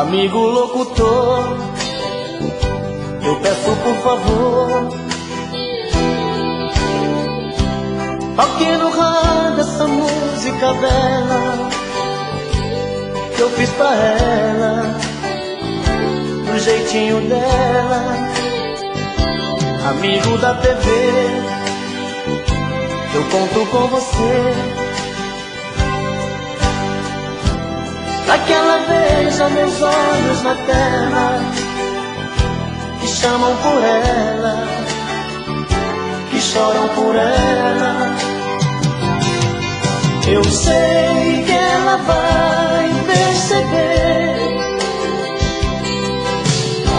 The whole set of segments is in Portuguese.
Amigo locutor, eu peço por favor, toque no rádio essa música bela que eu fiz pra ela, do jeitinho dela. Amigo da TV, eu conto com você, pra que ela veja meus olhos na tela, que chamam por ela, que choram por ela. Eu sei que ela vai perceber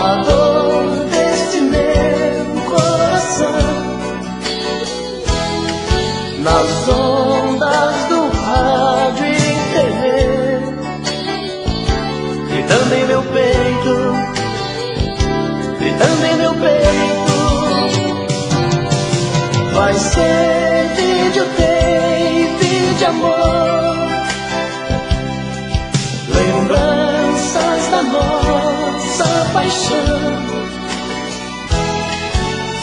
a dor deste meu coração, nas ondas do rádio e TV, gritando em meu peito, gritando em meu peito. Vai ser videotape de amor, lembranças da nossa paixão.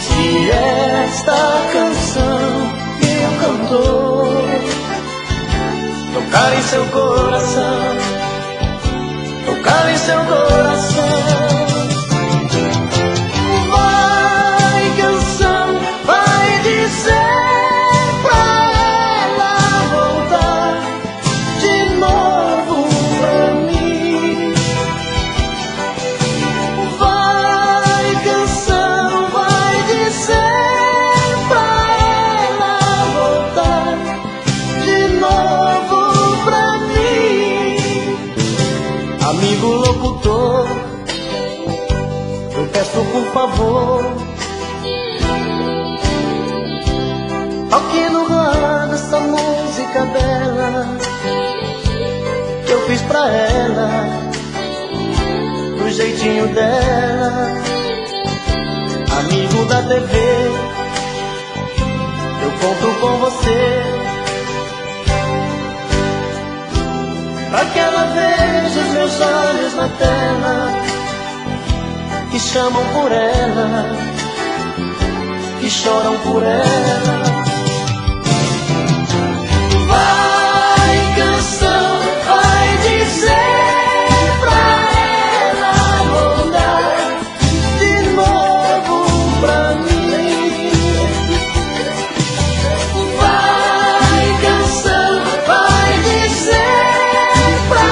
Se esta canção que eu cantor tocar em seu coração, tocar em seu coração. Vai, canção, vai dizer pra ela voltar de novo pra mim. Vai, canção, vai dizer pra ela voltar de novo pra mim. Amigo locutor, eu peço por favor, toque no rádio essa música bela que eu fiz pra ela, do jeitinho dela. Amigo da TV, eu conto com você, pra que ela veja os meus olhos na tela, que chamam por ela, que choram por ela. Vai, canção, vai dizer pra ela voltar de novo pra mim. Vai, canção, vai dizer pra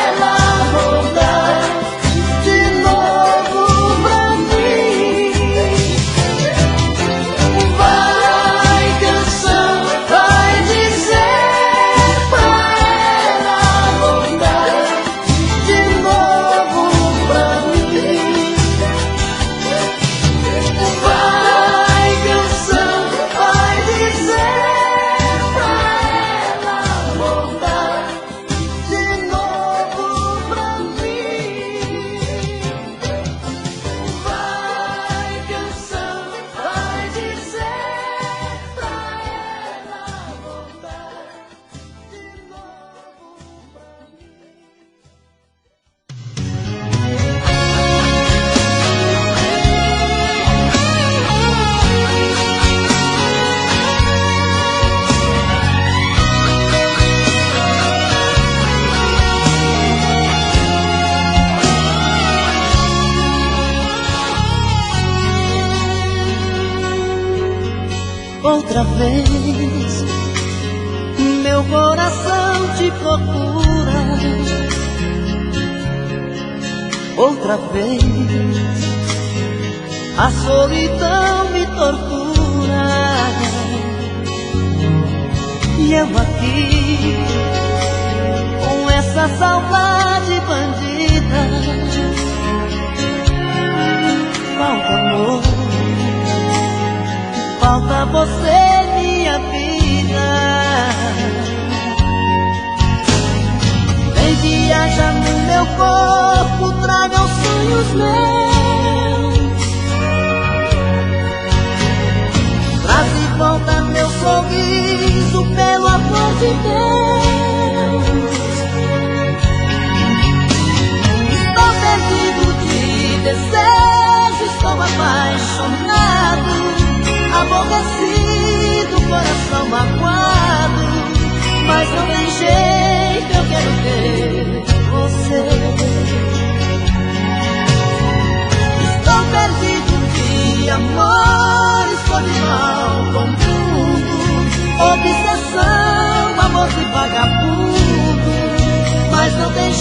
ela voltar de novo pra mim. Vai, canção, vai dizer pra ela voltar de novo pra mim. Vai, canção, vai dizer pra ela voltar de novo pra mim. Vai, canção, vai dizer pra ela voltar de novo pra outra vez, meu coração te procura. Outra vez, a solidão me tortura. E eu aqui, com essa saudade bandida, falta amor, falta você, minha vida. Vem viajar no meu corpo, traga os sonhos meus.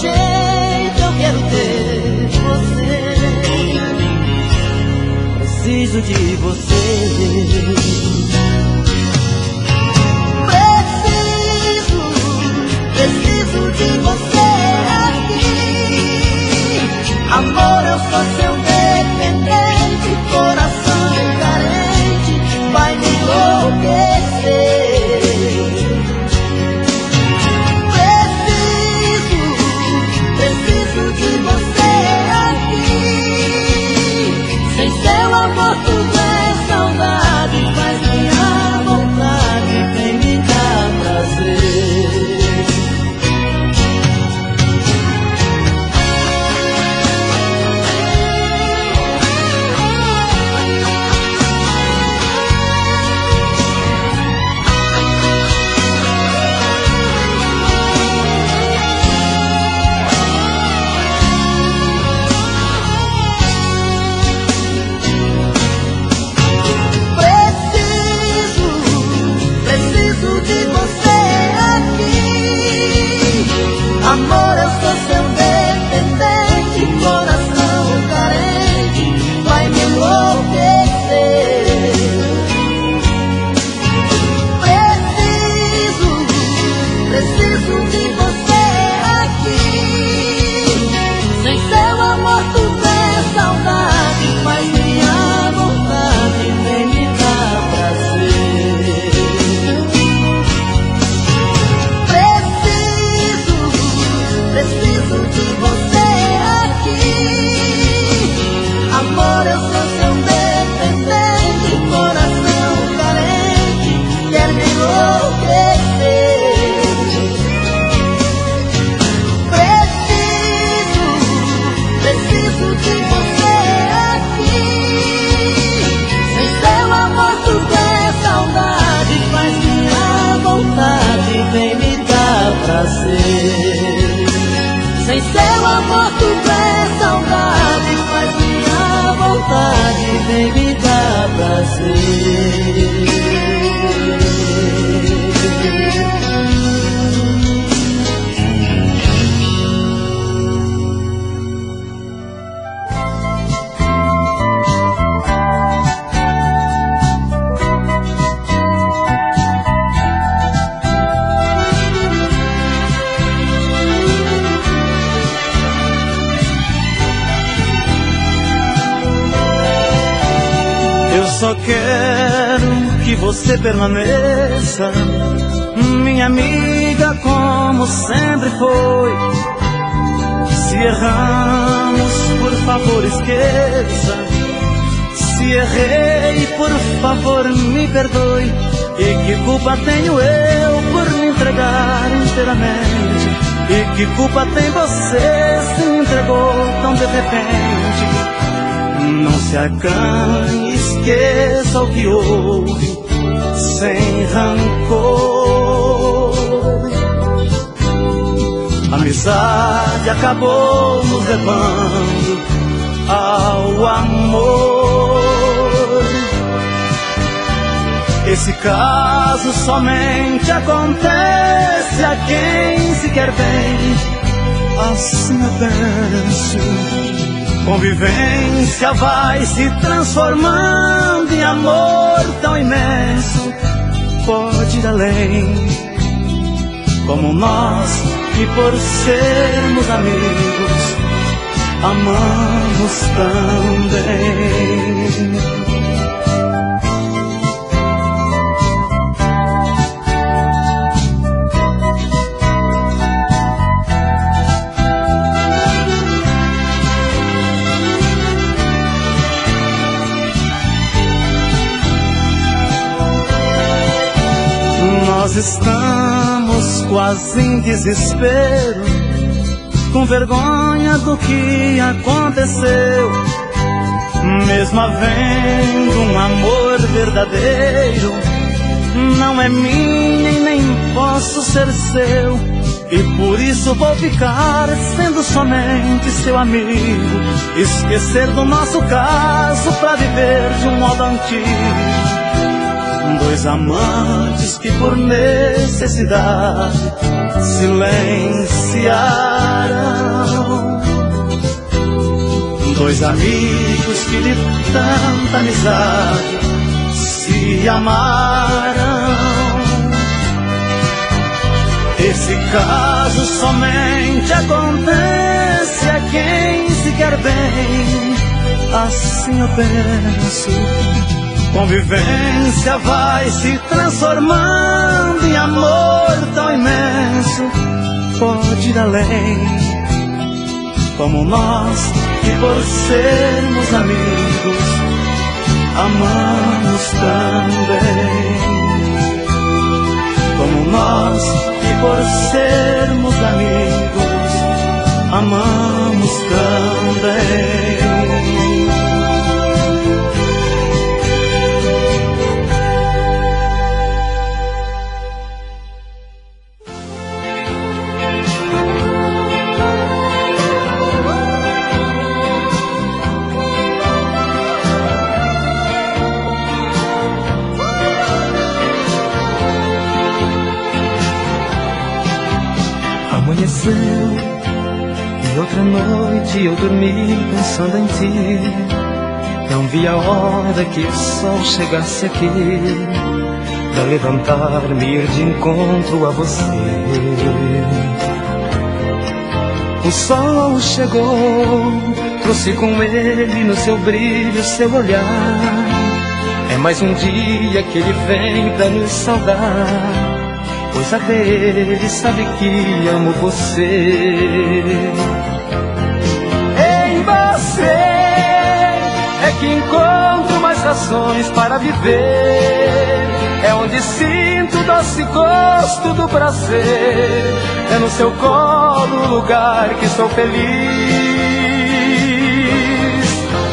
jeito eu quero ter você. Preciso de você. Preciso de você aqui. Amor, eu sou seu dependente, coração carente, vai me enlouquecer. Preciso de você aqui. Sem seu amor tudo é saudade, faz minha vontade, vem me dar prazer. Amor, eu sou seu dependente, coração carente, vai me enlouquecer. Preciso de você aqui. Sem seu amor tudo é saudade, faz minha vontade, vem me dar prazer. Preciso de você aqui. Amor, eu sou seu dependente, coração carente, quer me enlouquecer. Preciso de você aqui. Sem seu amor tudo é saudade, faz minha vontade, vem me dar prazer. Sem seu amor tudo é saudade, faz minha vontade, vem me dar prazer. Só quero que você permaneça, minha amiga, como sempre foi. Se erramos, por favor esqueça. Se errei, por favor me perdoe. E que culpa tenho eu por me entregar inteiramente? E que culpa tem você se me entregou tão de repente? Não se acanhe, esqueça o que houve, sem rancor. A amizade acabou nos levando ao amor. Esse caso somente acontece a quem se quer bem. Assim eu penso. Convivência vai se transformando em amor tão imenso, pode ir além. Como nós, que por sermos amigos, amamos também. Nós estamos quase em desespero, com vergonha do que aconteceu. Mesmo havendo um amor verdadeiro, não é minha e nem posso ser seu. E por isso vou ficar sendo somente seu amigo, esquecer do nosso caso pra viver de um modo antigo. Dois amantes que por necessidade silenciaram. Dois amigos que de tanta amizade se amaram. Esse caso somente acontece a quem se quer bem, assim eu penso. Convivência vai se transformando em amor tão imenso, pode ir além. Como nós, que por sermos amigos, amamos também. Como nós, que por sermos amigos, amamos também. Amanheceu e outra noite eu dormi pensando em ti. Não vi a hora que o sol chegasse aqui pra levantar-me e ir de encontro a você. O sol chegou, trouxe com ele no seu brilho, seu olhar. É mais um dia que ele vem pra nos saudar, pois até ele sabe que amo você. Em você é que encontro mais razões para viver. É onde sinto o doce gosto do prazer. É no seu colo o lugar que sou feliz.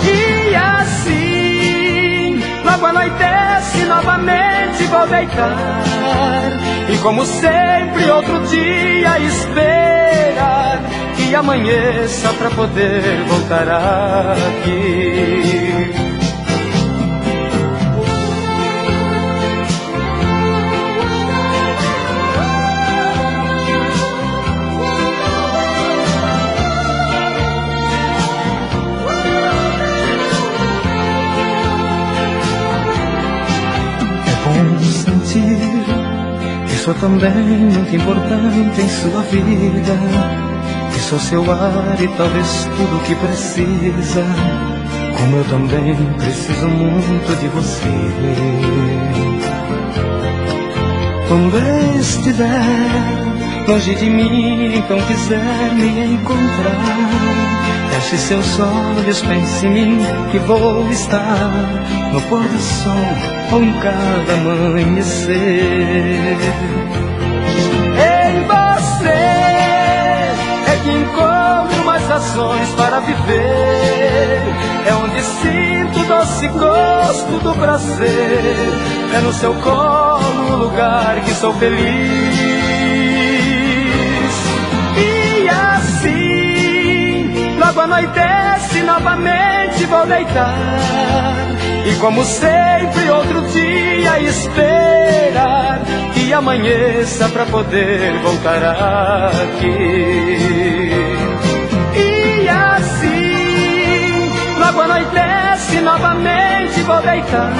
E assim, logo anoitece, novamente vou deitar. E como sempre outro dia esperar que amanheça pra poder voltar aqui. É bom sentir que sou também muito importante em sua vida, que sou seu ar e talvez tudo o que precisa, como eu também preciso muito de você. Quando estiver longe de mim, então quiser me encontrar, feche seus olhos, pense em mim, que vou estar no pôr do sol ou em cada amanhecer. Em você é que encontro mais razões para viver. É onde sinto o doce gosto do prazer. É no seu colo o lugar que sou feliz. E assim, logo anoitece, novamente vou deitar. E como sempre outro dia esperar que amanheça pra poder voltar aqui. E assim, logo anoitece, novamente vou deitar.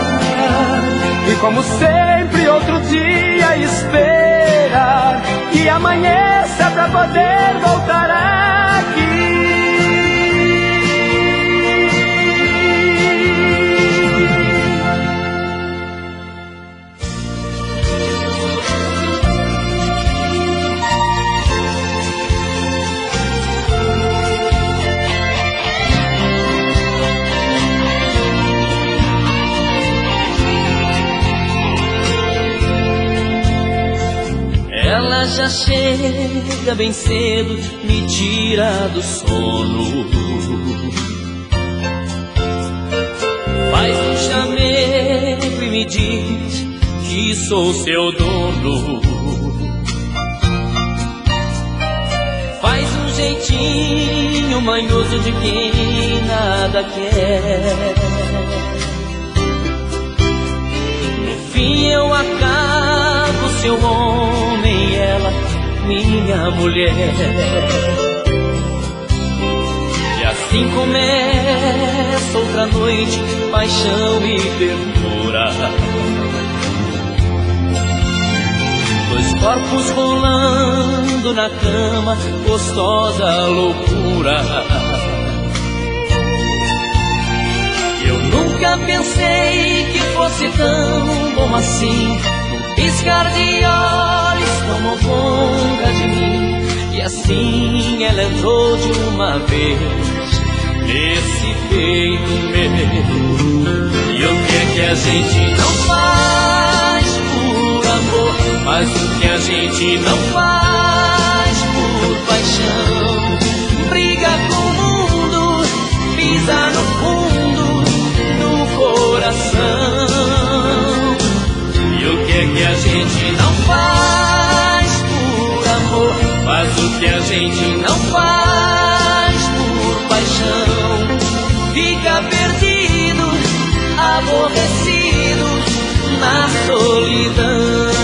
E como sempre outro dia esperar que amanheça pra poder voltar aqui. Ela já chega bem cedo, me tira do sono. Faz um chamego e me diz que sou seu dono. Faz um jeitinho manhoso de quem nada quer. No fim eu acabo seu homem e ela minha mulher. E assim começa outra noite, paixão e ternura. Dois corpos rolando na cama, gostosa loucura. Eu nunca pensei que fosse tão bom assim, num piscar de olhos tomou conta de mim. E assim ela entrou de uma vez nesse peito meu. E o que é que a gente não faz por amor, mas o que a gente não faz por paixão? Briga com o mundo, pisa no fundo do coração. E o que é que a gente não faz por amor, mas o que a gente não faz por paixão? Fica perdido, aborrecido na solidão.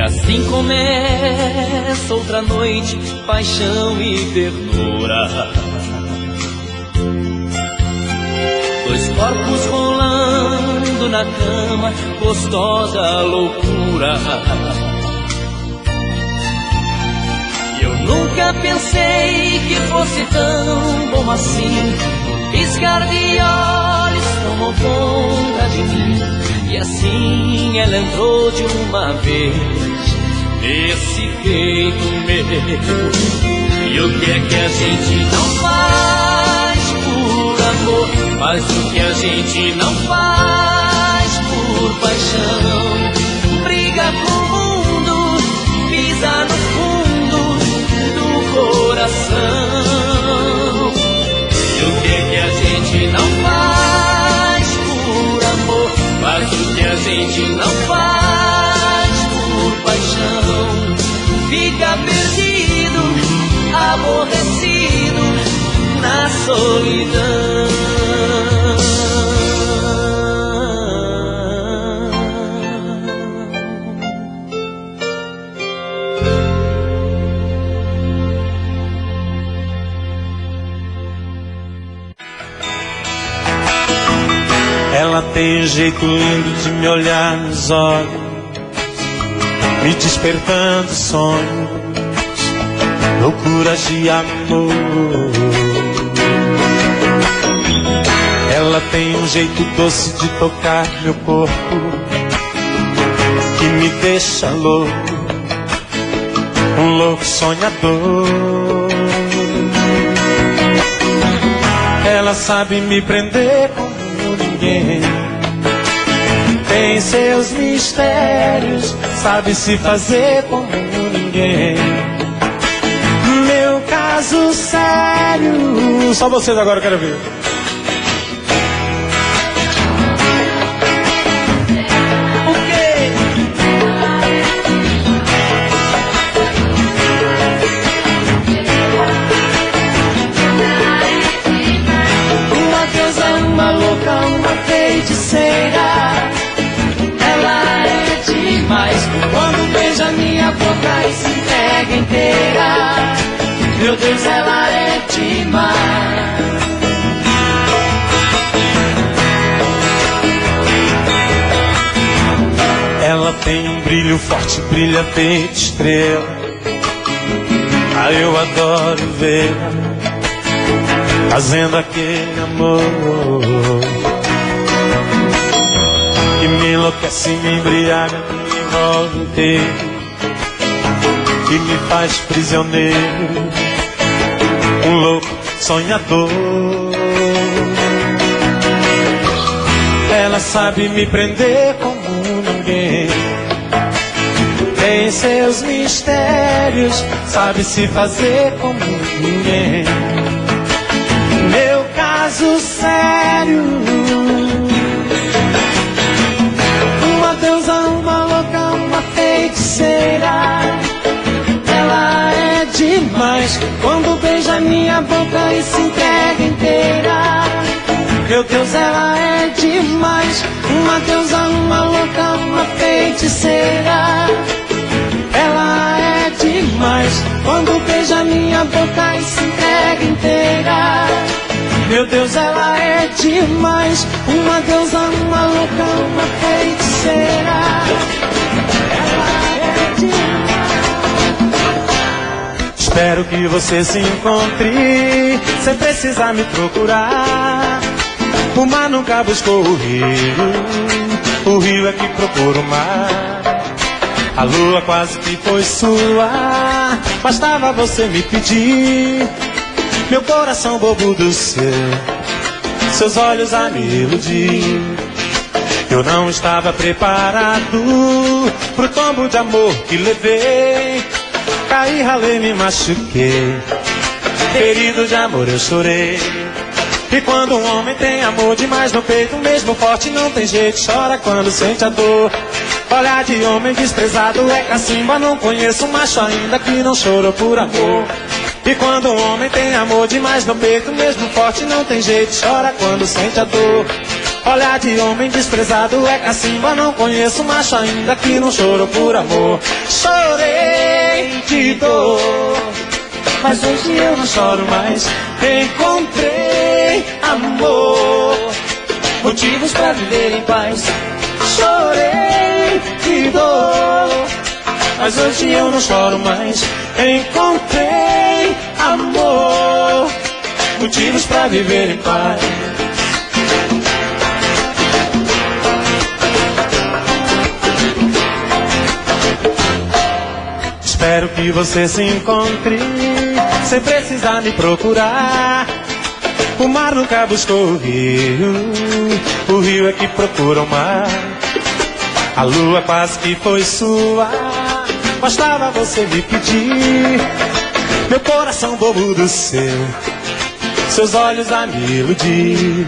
Assim começa outra noite, paixão e ternura. Dois corpos rolando na cama, gostosa loucura. E eu nunca pensei que fosse tão bom assim, piscar de olhos tomou conta de mim. E assim ela entrou de uma vez nesse peito meu. E o que é que a gente não faz por amor, mas o que a gente não faz por paixão? Briga com o mundo, pisa no fundo do coração. E o que é que a gente não faz por amor, mas o que a gente não faz por paixão? Fica perdido, aborrecido na solidão. Ela tem um jeito lindo de me olhar nos olhos, me despertando sonhos, loucuras de amor. Ela tem um jeito doce de tocar meu corpo, que me deixa louco, um louco sonhador. Ela sabe me prender como ninguém, tem seus mistérios, sabe se fazer como ninguém. Meu caso sério, só vocês agora eu quero ver. Uma feiticeira, ela é demais. Quando beija minha boca e se entrega inteira, meu Deus, ela é demais. Ela tem um brilho forte, brilha feito estrela. Ah, eu adoro vê-la fazendo aquele amor que me enlouquece, me embriaga, me envolve inteiro, que me faz prisioneiro, um louco sonhador. Ela sabe me prender como ninguém, tem seus mistérios, sabe se fazer como ninguém. Meu caso sério, uma deusa, uma louca, uma feiticeira. Ela é demais quando beija minha boca e se entrega inteira. Meu Deus, ela é demais, uma deusa, uma louca, uma feiticeira. Ela é demais quando beija minha boca e se entrega inteira. Meu Deus, ela é demais, uma deusa, uma louca, uma feiticeira. Ela é demais. Espero que você se encontre sem precisar me procurar. O mar nunca buscou o rio é que procura o mar. A lua quase que foi sua, bastava você me pedir. Meu coração bobo do seu, seus olhos a me iludir. Eu não estava preparado pro tombo de amor que levei. Caí, ralei, me machuquei, ferido de amor eu chorei. E quando um homem tem amor demais no peito, mesmo forte não tem jeito, chora quando sente a dor. Olhar de homem desprezado é cacimba, não conheço um macho ainda que não chorou por amor. E quando um homem tem amor demais no peito, mesmo forte não tem jeito, chora quando sente a dor. Olhar de homem desprezado é cacimba, não conheço um macho ainda que não chorou por amor. Chorei de dor, mas hoje eu não choro mais. Encontrei amor, motivos pra viver em paz. Chorei de dor, mas hoje eu não choro mais. Encontrei amor, motivos pra viver em paz. Espero que você se encontre sem precisar me procurar. O mar nunca buscou o rio é que procura o mar. A lua quase que foi sua, bastava você me pedir. Meu coração bobo do seu, seus olhos a me iludir.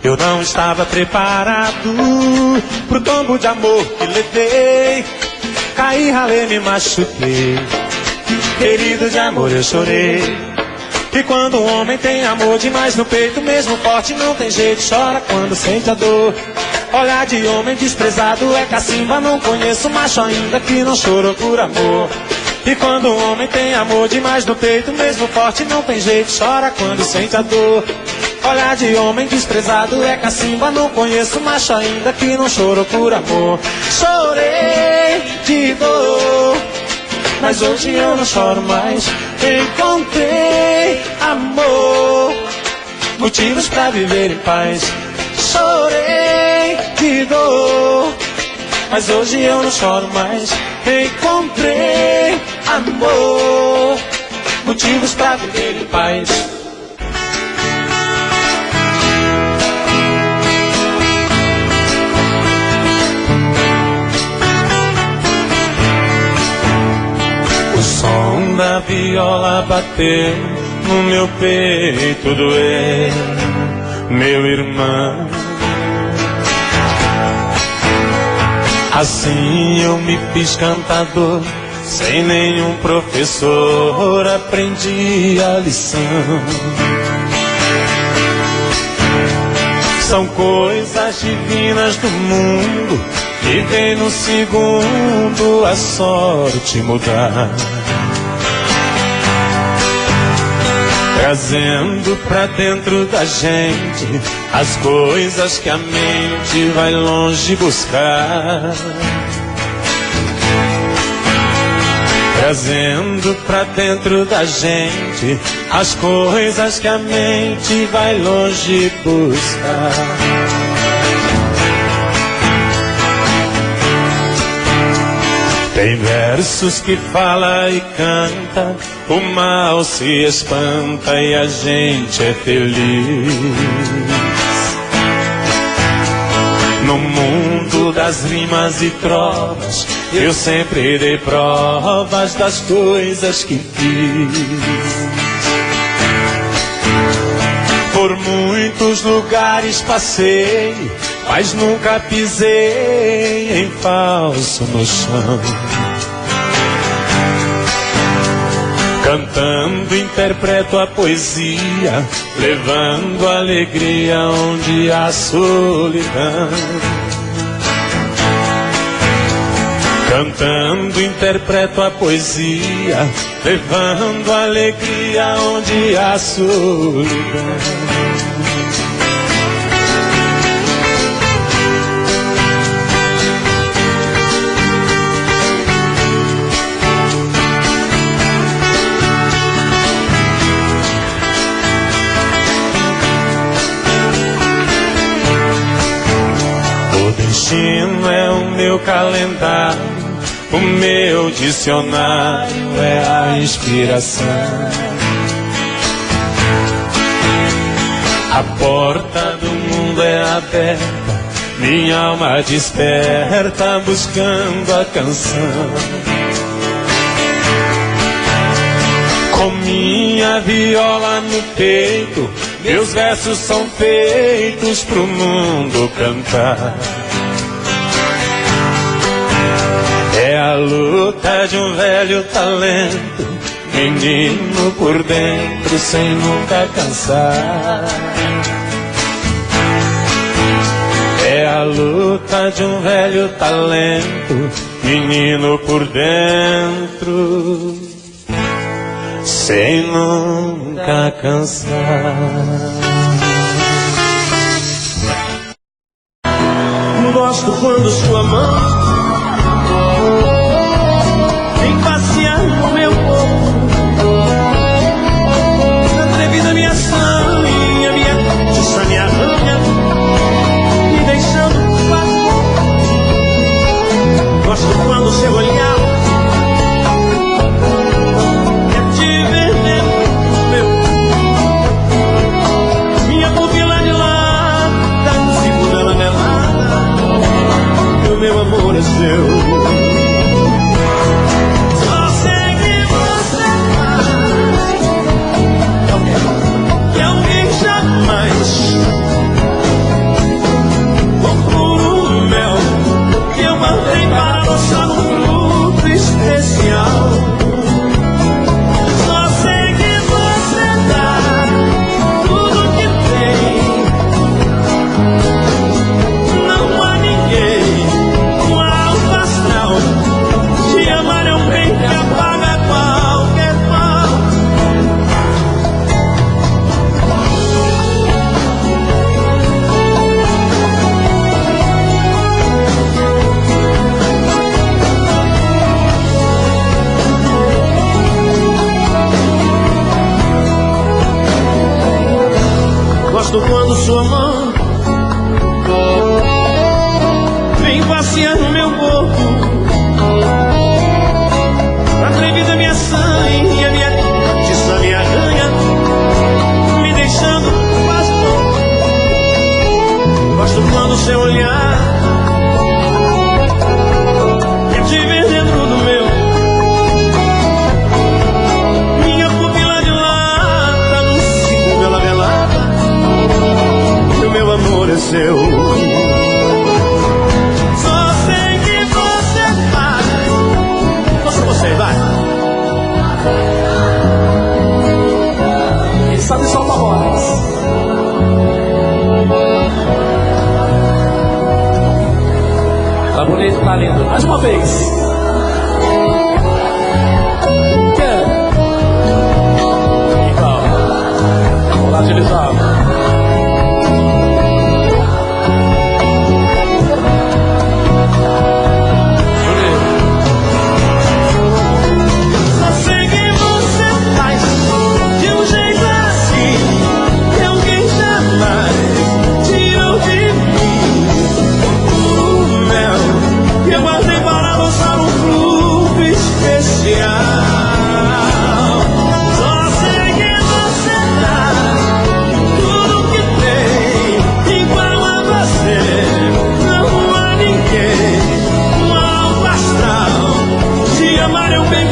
Eu não estava preparado pro tombo de amor que levei. Caí, ralei, me machuquei, ferido de amor eu chorei. E quando um homem tem amor demais no peito, mesmo forte não tem jeito, chora quando sente a dor. Olhar de homem desprezado é cacimba, não conheço macho ainda que não chorou por amor. E quando um homem tem amor demais no peito, mesmo forte não tem jeito, chora quando sente a dor. Olhar de homem desprezado é cacimba, não conheço macho ainda que não chorou por amor. Chorei de dor, mas hoje eu não choro mais. Encontrei amor, motivos pra viver em paz. Chorei de dor, mas hoje eu não choro mais. Encontrei amor, motivos pra viver em paz. O som da viola bateu no meu peito, doeu, meu irmão. Assim eu me fiz cantador, sem nenhum professor aprendi a lição. São coisas divinas do mundo que vem no segundo a sorte mudar, trazendo pra dentro da gente as coisas que a mente vai longe buscar. Trazendo pra dentro da gente as coisas que a mente vai longe buscar. Tem versos que fala e canta, o mal se espanta e a gente é feliz. No mundo das rimas e trovas, eu sempre dei provas das coisas que fiz. Por muitos lugares passei, mas nunca pisei em falso no chão. Cantando interpreto a poesia, levando alegria onde há solidão. Cantando interpreto a poesia, levando alegria onde há solidão. O destino é o meu calendário, o meu dicionário é a inspiração. A porta do mundo é aberta, minha alma desperta buscando a canção. Com minha viola no peito, meus versos são feitos pro mundo cantar. É a luta de um velho talento, menino por dentro sem nunca cansar. É a luta de um velho talento, menino por dentro sem nunca cansar. Gosto quando sua mão vem passear no meu corpo, atrevida minha sanha, minha tiça, minha ranha, me deixando fácil. Gosto quando seu olhar é te ver dentro do meu, minha pupila de lata, segura ela melada, o meu amor é seu. Quando sua mão vem passear no meu corpo, atrevida minha sanha, minha tiça, minha ranha, me deixando pastor. Gosto quando seu olhar é te ver dentro do meu, minha pupila de lata no segundo ela velada, meu amor é seu. Só sei que você vai. Você vai. Quem sabe solta a voz. Tá bonito, tá lindo. Mais uma vez. Então, vamos lá, agilizar. Eu guardei para você.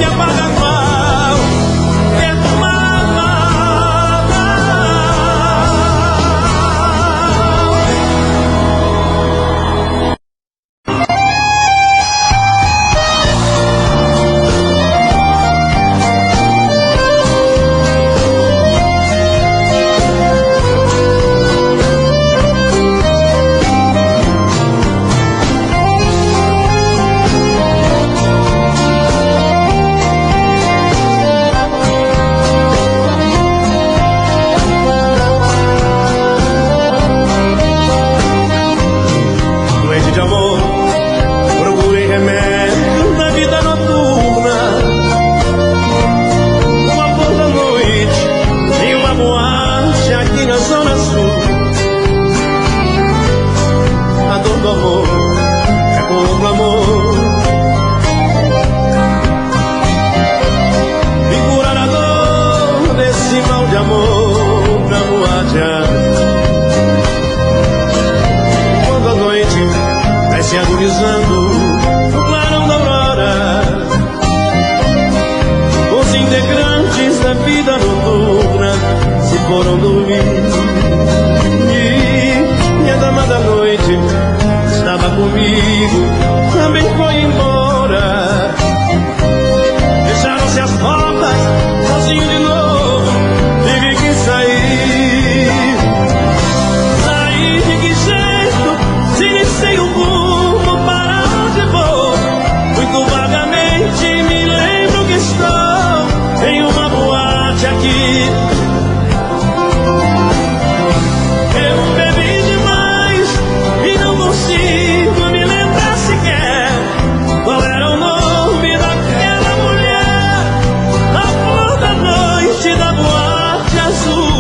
que apaga mal, é se agonizando no clarão da aurora. Os integrantes da vida noturna se foram dormir. E a dama da noite estava comigo, também foi embora. Fecharam-se as portas, sozinho de novo, tive que sair. Sair de que jeito, se nem sei o rumo para onde vou. Muito vagamente me lembro que estou em uma boate aqui. Eu bebi demais e não consigo me lembrar sequer qual era o nome daquela mulher, a flor da noite da boate azul.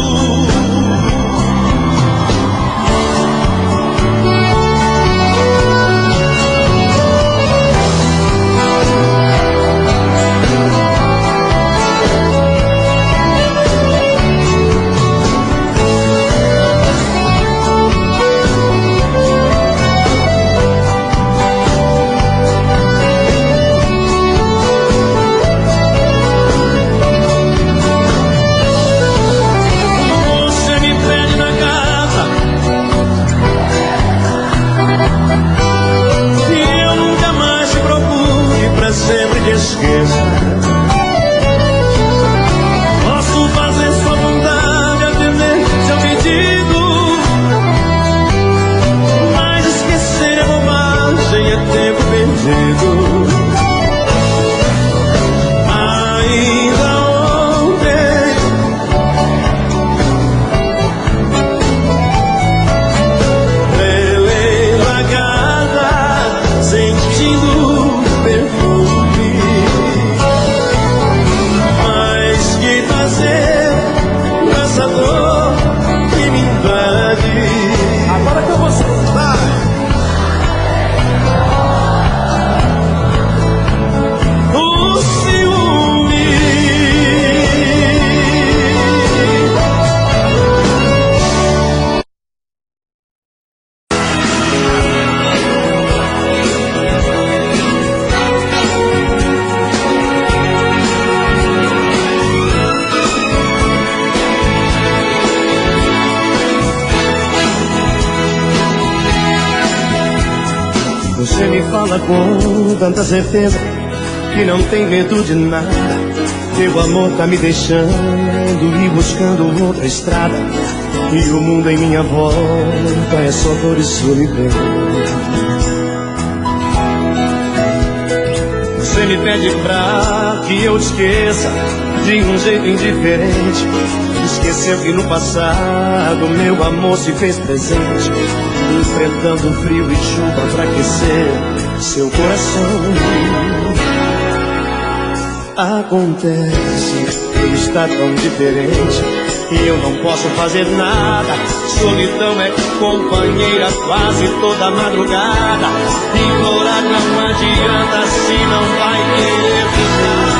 Você me pede na carta e eu nunca mais te procure, pra sempre te esqueça. Posso fazer sua vontade, atender seu pedido, mas esquecer é bobagem, é tempo perdido. Ainda ontem lelei lagada, sentindo perfume. Mas que fazer nessa dor que me invade? Agora que eu vou soltar. O ciúme. Você me fala com tanta certeza que não tem medo de nada. Teu amor tá me deixando e buscando outra estrada. E o mundo em minha volta é só dor e solidão. Você me pede pra que eu te esqueça de um jeito indiferente. Esqueceu que no passado meu amor se fez presente, enfrentando frio e chuva pra aquecer seu coração. Acontece, ele está tão diferente e eu não posso fazer nada. Solidão é companheira quase toda madrugada. Ignorar não adianta se não vai querer ficar.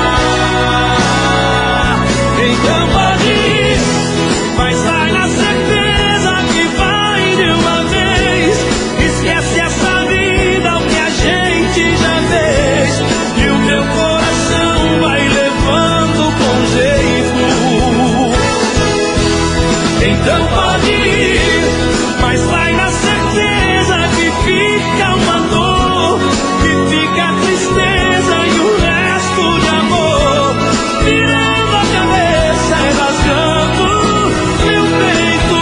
Então pode ir, mas vai na certeza que vai de uma vez. Esquece essa vida, o que a gente já fez, e o teu coração vai Então pode ir, mas vai na certeza que fica uma dor, que fica a tristeza e o resto de amor, virando a cabeça e rasgando meu peito.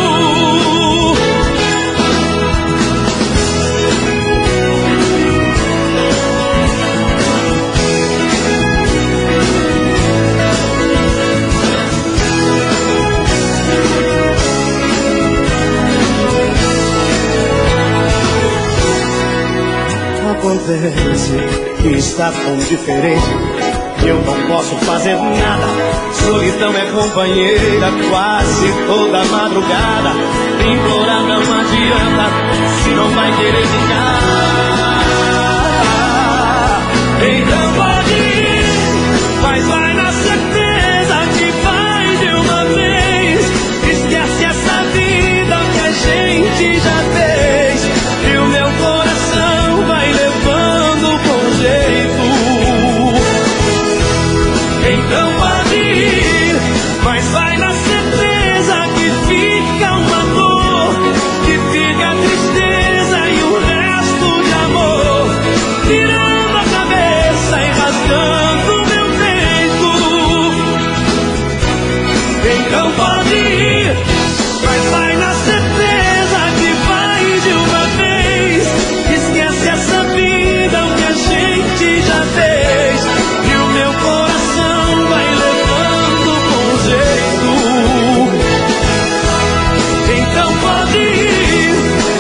Acontece que está tão diferente, eu não posso fazer nada. Solidão é companheira quase toda madrugada. Implorar não adianta se não vai querer ficar. Então pode ir, mas vai na certeza que vai de uma vez. Esquece essa vida que a gente já fez, e o meu coração vai levando com jeito. Então pode ir, mas vai na certeza que fica uma dor, que fica a tristeza e o resto de amor, virando a cabeça e rasgando meu peito. Então pode ir, mas vai na certeza que vai de uma vez. Esquece essa vida que a gente já fez, e o meu coração vai levando com jeito. Então pode ir,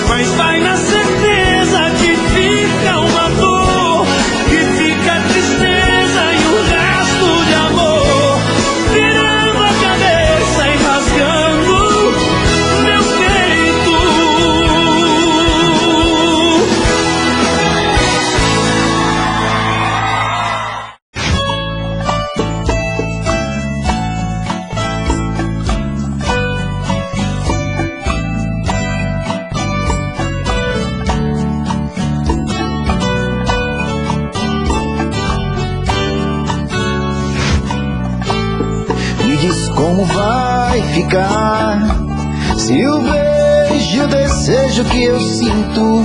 mas vai na certeza que fica uma dor, que fica a tristeza e o resto de amor, virando a cabeça e rasgando meu peito. Me diz como vai ficar se o beijo e o desejo que eu sinto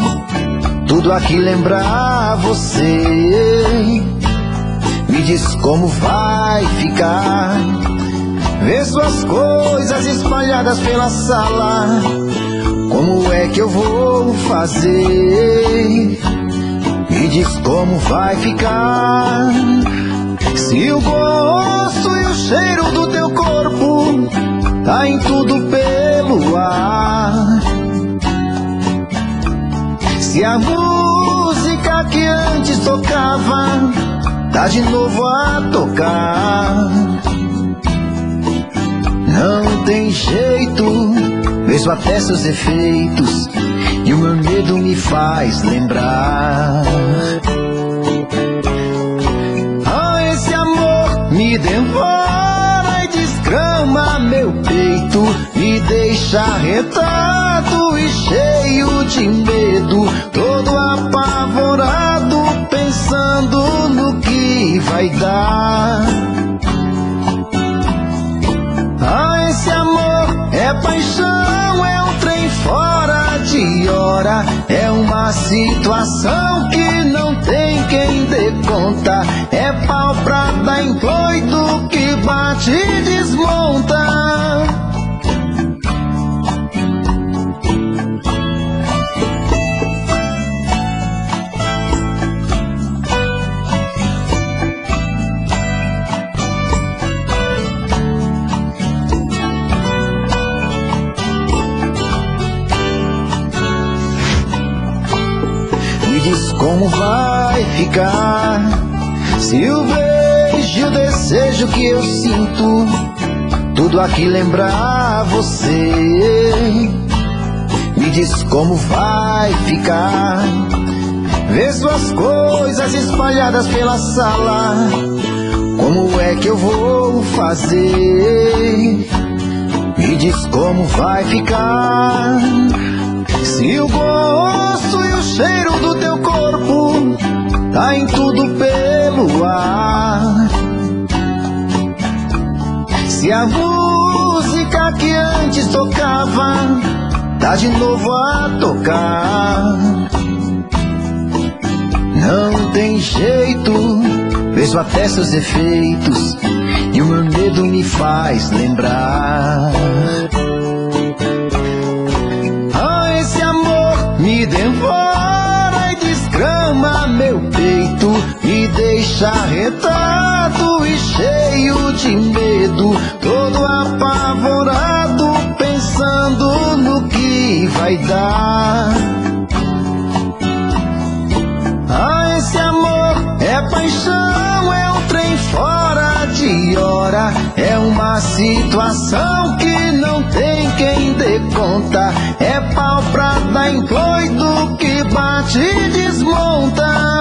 tudo aqui lembrar você. Me diz como vai ficar ver suas coisas espalhadas pela sala. Como é que eu vou fazer? Me diz como vai ficar se o gosto e o cheiro do teu corpo tá em tudo pelo ar. Se a música que antes tocava tá de novo a tocar. Não tem jeito, vejo até seus efeitos, e o meu medo me faz lembrar. Esse amor me devora e desgrama meu peito, me deixa arretado e cheio de medo, todo apavorado, pensando no que vai dar. Esse amor é paixão, é um trem fora de hora, é uma situação que não tem quem dê conta, é pau pra dar em doido que bate e desmonta. Diz como vai ficar se o beijo e o desejo que eu sinto tudo aqui lembrar você. Me diz como vai ficar ver suas coisas espalhadas pela sala. Como é que eu vou fazer? Me diz como vai ficar se o gosto e o cheiro do teu corpo tá em tudo pelo ar. Se a música música que antes tocava tá de novo a tocar. Não tem jeito, vejo até seus efeitos e o meu medo me faz lembrar. Ah, esse amor me devora e desgrama meu peito, me deixa arretado e cheio de medo, todo apavorado, pensando no que vai dar. Ah, esse amor é paixão, é um trem fora de hora, é uma situação que não tem quem dê conta, é pau pra dar em doido que bate e desmonta.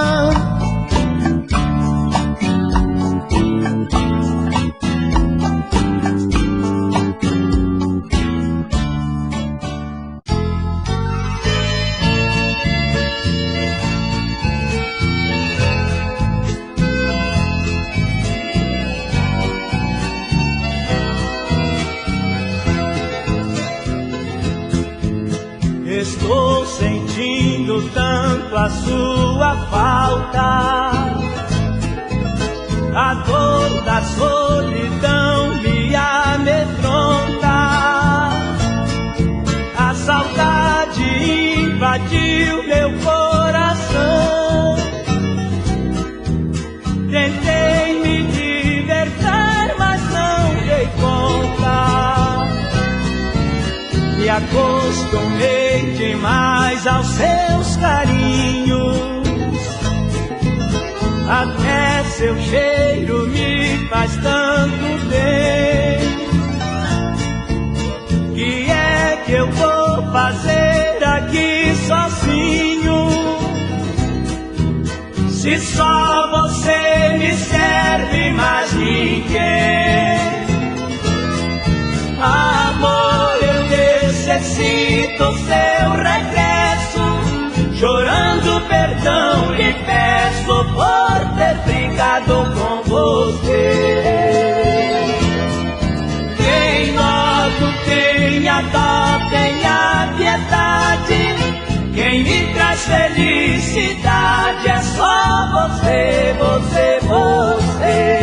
Estou sentindo tanto a sua falta, a dor da solidão me amedronta, a saudade invadiu meu coração. Tentei me libertar, mas não dei conta. Me acostumei demais aos seus carinhos, até seu cheiro me faz tanto bem. Que é que eu vou fazer aqui sozinho, se só você me serve, mais ninguém? Amor, eu necessito seu regresso, chorando perdão lhe peço por ter brigado com você. Quem logo tenha dó, tenha piedade, quem me traz felicidade é só você, você, você.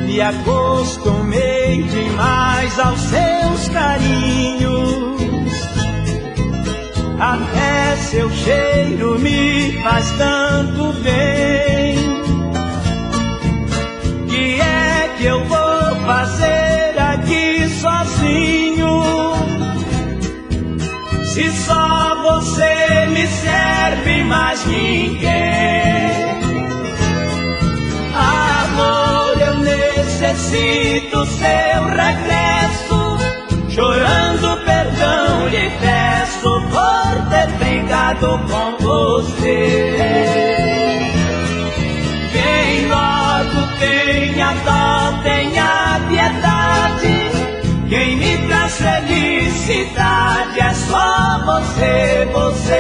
Me acostumei demais aos seus carinhos, até seu cheiro me faz tanto bem. Que é que eu vou fazer aqui sozinho, se só você me serve, mais ninguém? Amor, eu necessito seu regresso, chorando perdão lhe peço por ter brigado com você. Quem logo tenha dó, tenha piedade, quem me traz felicidade é só você, você,